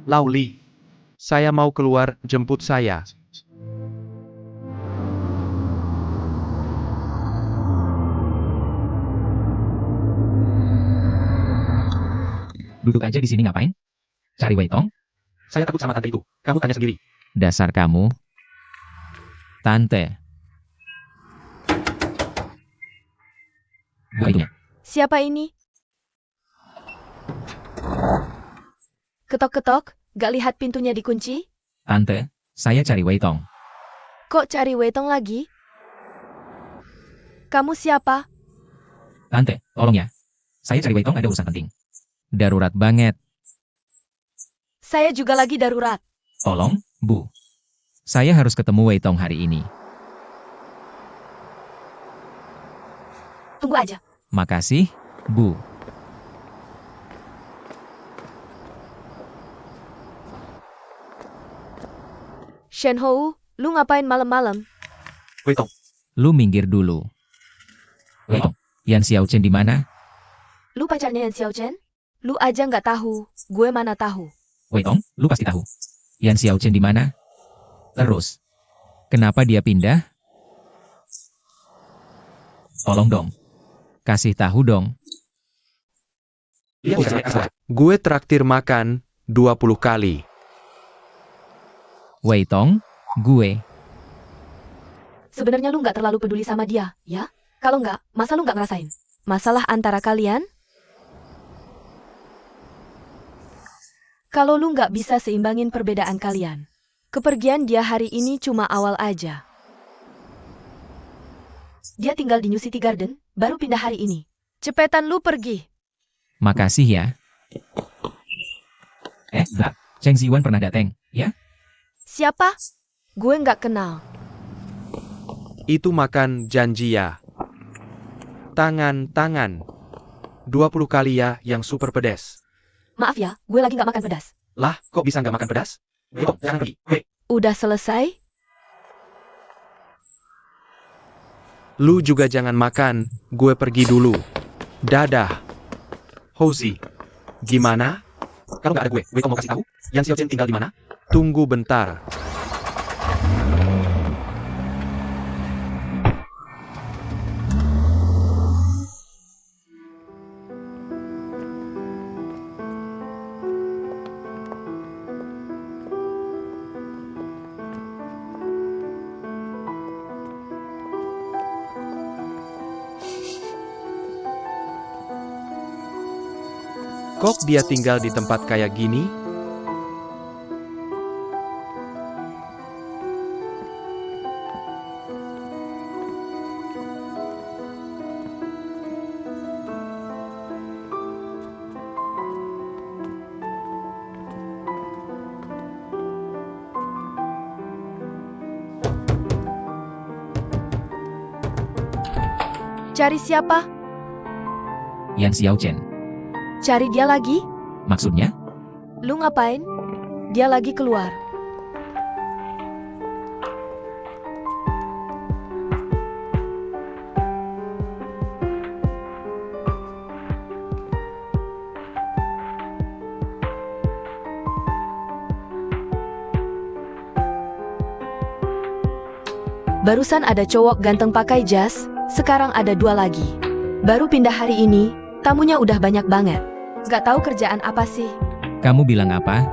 Lauli. Saya mau keluar, jemput saya. Duduk aja di sini ngapain? Cari Weitong? Saya takut sama tante itu. Kamu tanya sendiri. Dasar kamu. Tante. Buka itunya. Siapa ini? Ketok-ketok, gak lihat pintunya dikunci? Tante, saya cari Weitong. Kok cari Weitong lagi? Kamu siapa? Tante, tolong ya. Saya cari Weitong ada urusan penting. Darurat banget. Saya juga lagi darurat. Tolong, Bu. Saya harus ketemu Weitong hari ini. Tunggu aja. Makasih, Bu. Shen Hou, lu ngapain malam-malam? Weitong, Lu minggir dulu. Weitong, Yan Xiaochen di mana? Lu pacarnya Yan Xiaochen? Lu aja nggak tahu, gue mana tahu. Weitong, lu pasti tahu. Yan Xiaochen di mana? Terus, kenapa dia pindah? Tolong dong. Kasih tahu dong. dia udah naik asal. Gue traktir makan 20 kali. Weitong, gue. Sebenarnya lu nggak terlalu peduli sama dia, ya? Kalau nggak, masa lu nggak ngerasain? Masalah antara kalian? Kalau lu nggak bisa seimbangin perbedaan kalian. Kepergian dia hari ini cuma awal aja. Dia tinggal di New City Garden, baru pindah hari ini. Cepetan lu pergi. Makasih ya. Bentar. Cheng Ziwan pernah dateng, ya? Siapa? Gue nggak kenal. Itu makan janji ya. Tangan. 20 kali ya yang super pedas. Maaf ya, gue lagi nggak makan pedas. Lah, kok bisa nggak makan pedas? Weitong, jangan pergi. Wait. Udah selesai? Lu juga jangan makan, gue pergi dulu. Dadah. Houzi. Gimana? Kalau nggak ada gue, Weitong mau kasih tahu? Yan Xiaochen tinggal di mana? Tunggu bentar. Kok dia tinggal di tempat kayak gini? Cari siapa? Yan Xiaochen. Cari dia lagi? Maksudnya? Lu ngapain? Dia lagi keluar. Barusan ada cowok ganteng pakai jas, sekarang ada 2 lagi. Baru pindah hari ini, tamunya udah banyak banget. Gak tahu kerjaan apa sih? Kamu bilang apa?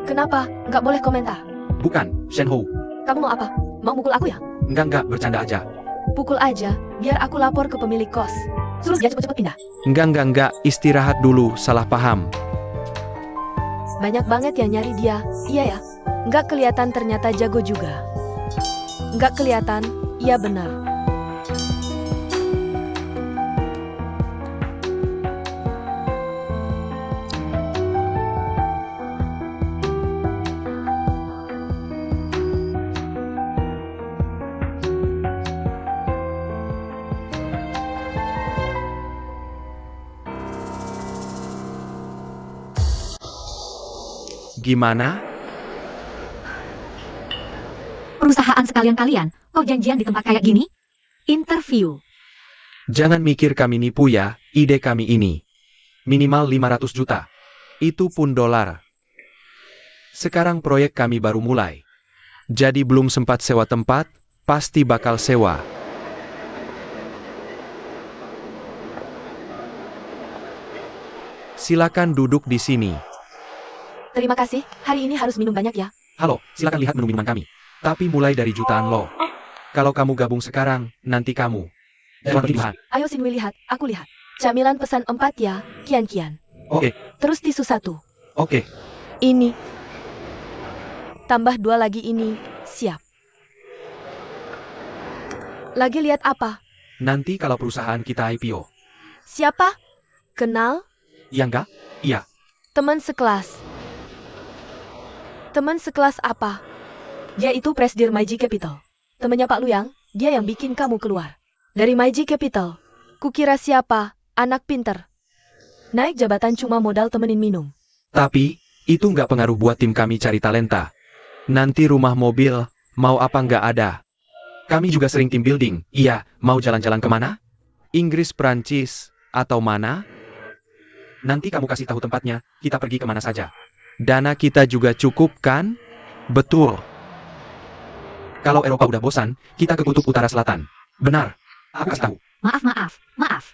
Kenapa? Gak boleh komentar. Bukan, Shenhou. Kamu mau apa? Mau mukul aku ya? Enggak, bercanda aja. Pukul aja, biar aku lapor ke pemilik kos. Suruh dia cepet-cepet pindah. Enggak, istirahat dulu, salah paham. Banyak banget yang nyari dia, iya ya? Nggak kelihatan ternyata jago juga. Nggak kelihatan, iya benar. Gimana? Perusahaan sekalian kalian, kok janjian di tempat kayak gini? Interview. Jangan mikir kami nipu ya, ide kami ini. Minimal 500 juta. Itu pun dolar. Sekarang proyek kami baru mulai. Jadi belum sempat sewa tempat, pasti bakal sewa. Silakan duduk di sini. Terima kasih, hari ini harus minum banyak ya. Halo, silakan lihat menu minuman kami. Tapi mulai dari jutaan lo. Kalau kamu gabung sekarang, nanti kamu. Jangan berlebihan. Ayo Sinwi lihat, aku lihat. Camilan pesan 4 ya, kian-kian. Oke, Terus tisu 1. oke. Ini. Tambah 2 lagi ini, siap. Lagi lihat apa? Nanti kalau perusahaan kita IPO. Siapa? Kenal? Ya enggak? Iya. Teman sekelas. Teman sekelas apa? Dia itu Presidir Maiji Capital. Temannya Pak Luyang, dia yang bikin kamu keluar. Dari Maiji Capital. Kukira siapa? Anak pinter. Naik jabatan cuma modal temenin minum. Tapi, itu nggak pengaruh buat tim kami cari talenta. Nanti rumah mobil, mau apa nggak ada. Kami juga sering team building. Iya, mau jalan-jalan kemana? Inggris, Prancis, atau mana? Nanti kamu kasih tahu tempatnya, kita pergi kemana saja. Dana kita juga cukup kan? Betul. Kalau Eropa udah bosan, kita ke Kutub Utara Selatan. Benar. Aku kasih tahu. Maaf.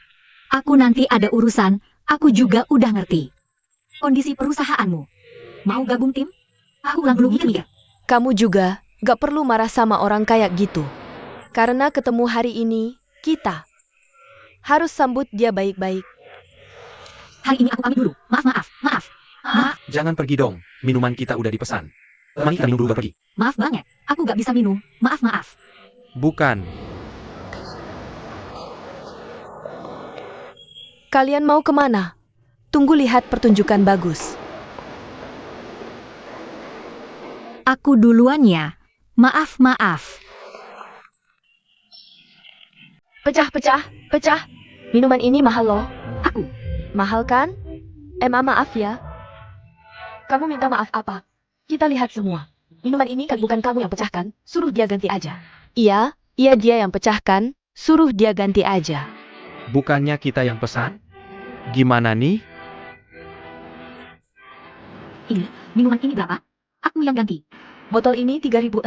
Aku nanti ada urusan, aku juga udah ngerti. Kondisi perusahaanmu. Mau gabung tim? Aku ulang dulu mikir. Kamu juga gak perlu marah sama orang kayak gitu. Karena ketemu hari ini, kita harus sambut dia baik-baik. Hari ini aku pamit dulu. Maaf. Jangan pergi dong, minuman kita udah dipesan. Temani kita minum dulu baru pergi. Maaf banget, aku gak bisa minum. Maaf. Bukan. Kalian mau kemana? Tunggu lihat pertunjukan bagus. Aku duluan ya. Maaf. Pecah. Minuman ini mahal loh. Aku. Mahal kan? Maaf ya. Kamu minta maaf apa? Kita lihat semua. Minuman ini kan bukan kamu yang pecahkan, suruh dia ganti aja. Iya dia yang pecahkan, suruh dia ganti aja. Bukannya kita yang pesan? Gimana nih? Ini, minuman ini berapa? Aku yang ganti. Botol ini 3.600.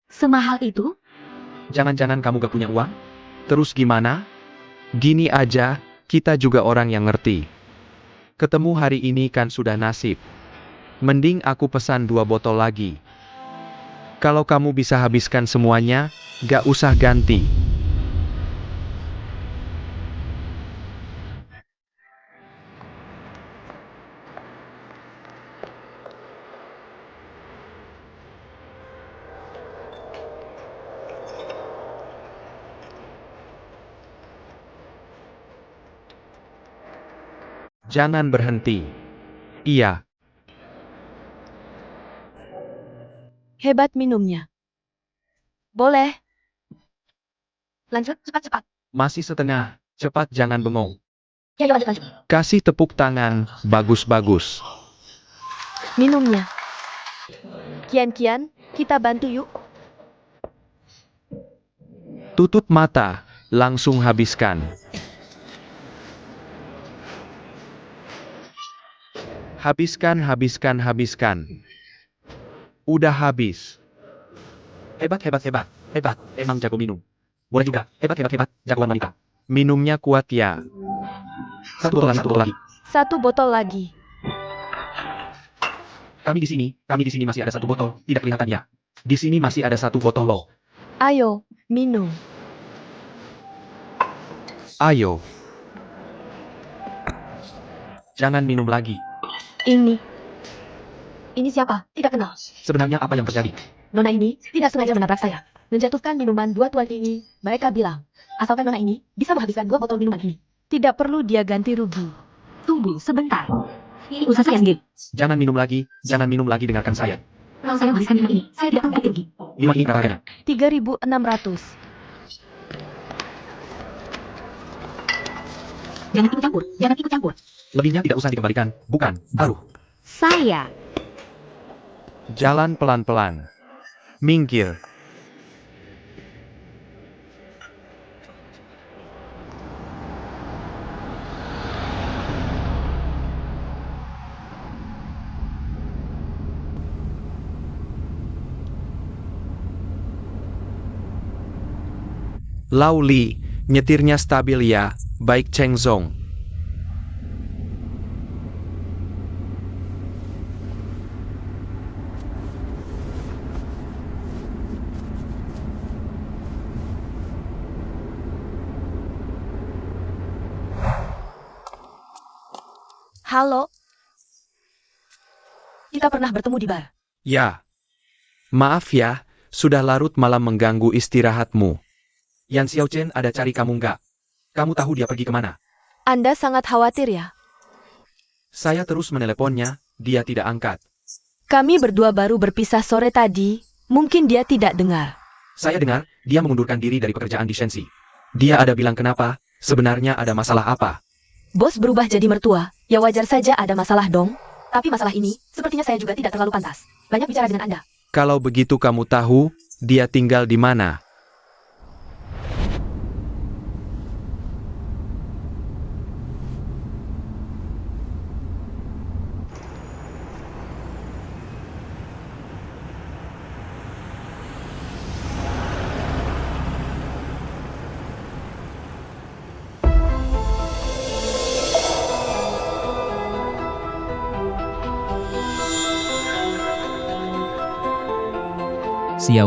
Semahal itu? Jangan-jangan kamu gak punya uang? Terus gimana? Gini aja, kita juga orang yang ngerti. Ketemu hari ini kan sudah nasib. Mending aku pesan 2 botol lagi. Kalau kamu bisa habiskan semuanya, gak usah ganti. Jangan berhenti. Iya, Hebat minumnya. Boleh. Lanjut, cepat-cepat. masih setengah. Cepat jangan bengong. Ya, lanjut. Kasih tepuk tangan, bagus-bagus. Minumnya. Kian, kita bantu yuk. Tutup mata, langsung habiskan. Habiskan. Udah habis. Hebat. Emang jago minum. Boleh juga. Hebat. Jagoan wanita. Minumnya kuat ya. Satu botol lagi. Satu botol lagi. Kami di sini masih ada satu botol. Tidak kelihatan ya. Di sini masih ada satu botol loh. Ayo, minum. Ayo, Jangan minum lagi. Ini siapa? Tidak kenal. Sebenarnya apa yang terjadi? Nona ini tidak sengaja menabrak saya. Menjatuhkan minuman 2 tuan ini. Mereka bilang, asalkan Nona ini bisa menghabiskan 2 botol minuman ini. Tidak perlu dia ganti rugi. Tunggu sebentar. Ini usaha saya sendiri. Jangan minum lagi, dengarkan saya. Kalau saya menghabiskan minuman ini, saya tidak akan ganti rugi. Lima ini harganya. 3.600. Jangan ikut campur. Lebihnya tidak usah dikembalikan. Bukan, taruh. Saya. jalan pelan-pelan. Minggir. Lau Li, nyetirnya stabil ya, baik Cheng Zong. Halo? Kita pernah bertemu di bar. Ya. Maaf ya, sudah larut malam mengganggu istirahatmu. Yan Xiao Chen ada cari kamu nggak? Kamu tahu dia pergi kemana? Anda sangat khawatir ya? Saya terus meneleponnya, dia tidak angkat. Kami berdua baru berpisah sore tadi. Mungkin dia tidak dengar. Saya dengar, dia mengundurkan diri dari pekerjaan di Shenxi. Dia ada bilang kenapa, sebenarnya ada masalah apa? Bos berubah jadi mertua. Ya wajar saja ada masalah dong. Tapi masalah ini, sepertinya saya juga tidak terlalu pantas. Banyak bicara dengan Anda. Kalau begitu kamu tahu, dia tinggal di mana?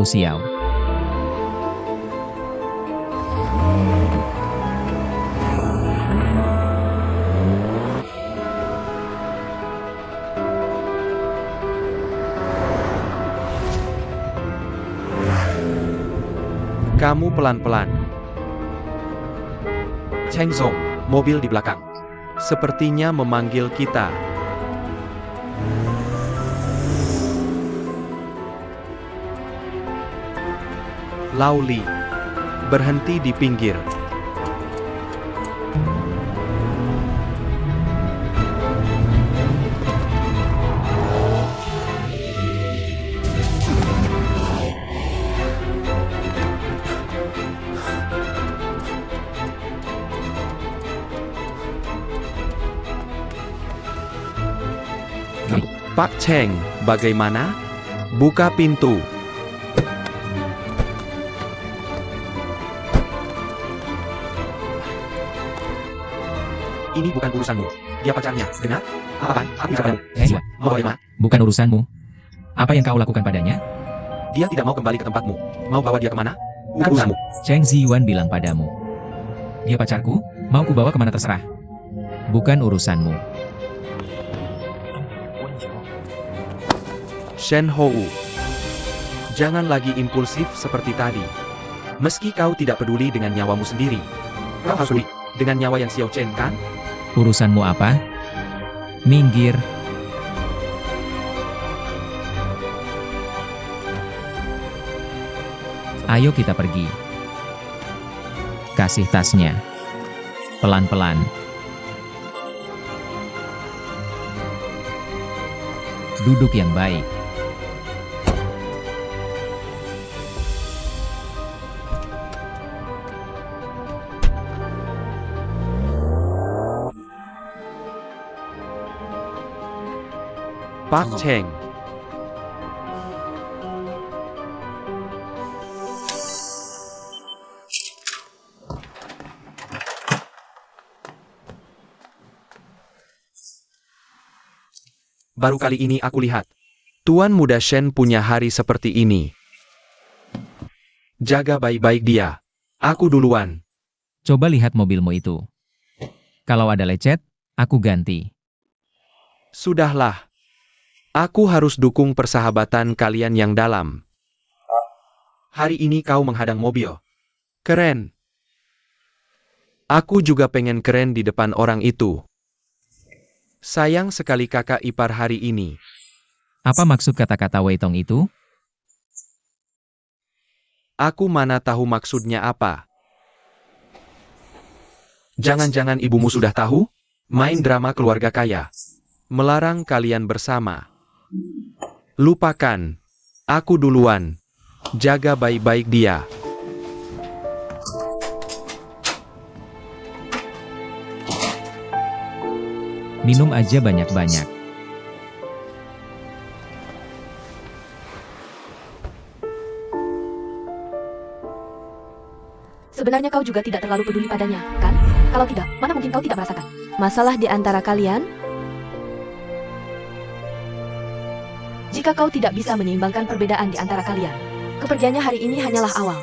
Xiao. Kamu pelan-pelan. Cheng Zong, mobil di belakang. Sepertinya memanggil kita. Lau Li, berhenti di pinggir. Pak Cheng, bagaimana? Buka pintu. Ini bukan urusanmu. Dia pacarnya, dengar? Apaan? Aku bisa padamu. Hei, Mau bagaimana? bukan urusanmu. Apa yang kau lakukan padanya? Dia tidak mau kembali ke tempatmu. Mau bawa dia kemana? Bukan urusanmu. Cheng Ziyuan bilang padamu. Dia pacarku, mau ku bawa kemana terserah. Bukan urusanmu. Shen Hou, jangan lagi impulsif seperti tadi. Meski kau tidak peduli dengan nyawamu sendiri. Kau harus peduli dengan nyawa yang Xiao Chen kan? Urusanmu apa? Minggir. Ayo kita pergi. Kasih tasnya. Pelan-pelan. Duduk yang baik. Pak Cheng. Baru kali ini aku lihat. Tuan Muda Shen punya hari seperti ini. Jaga baik-baik dia. Aku duluan. Coba lihat mobilmu itu. Kalau ada lecet, aku ganti. Sudahlah. Aku harus dukung persahabatan kalian yang dalam. Hari ini kau menghadang mobil. Keren. Aku juga pengen keren di depan orang itu. Sayang sekali kakak ipar hari ini. Apa maksud kata-kata Weitong itu? Aku mana tahu maksudnya apa. Jangan-jangan ibumu sudah tahu? Main drama keluarga kaya. Melarang kalian bersama. Lupakan. Aku duluan. Jaga baik-baik dia. Minum aja banyak-banyak. Sebenarnya kau juga tidak terlalu peduli padanya, kan? Kalau tidak, mana mungkin kau tidak merasakan masalah di antara kalian? Jika kau tidak bisa menyeimbangkan perbedaan di antara kalian, kepergiannya hari ini hanyalah awal.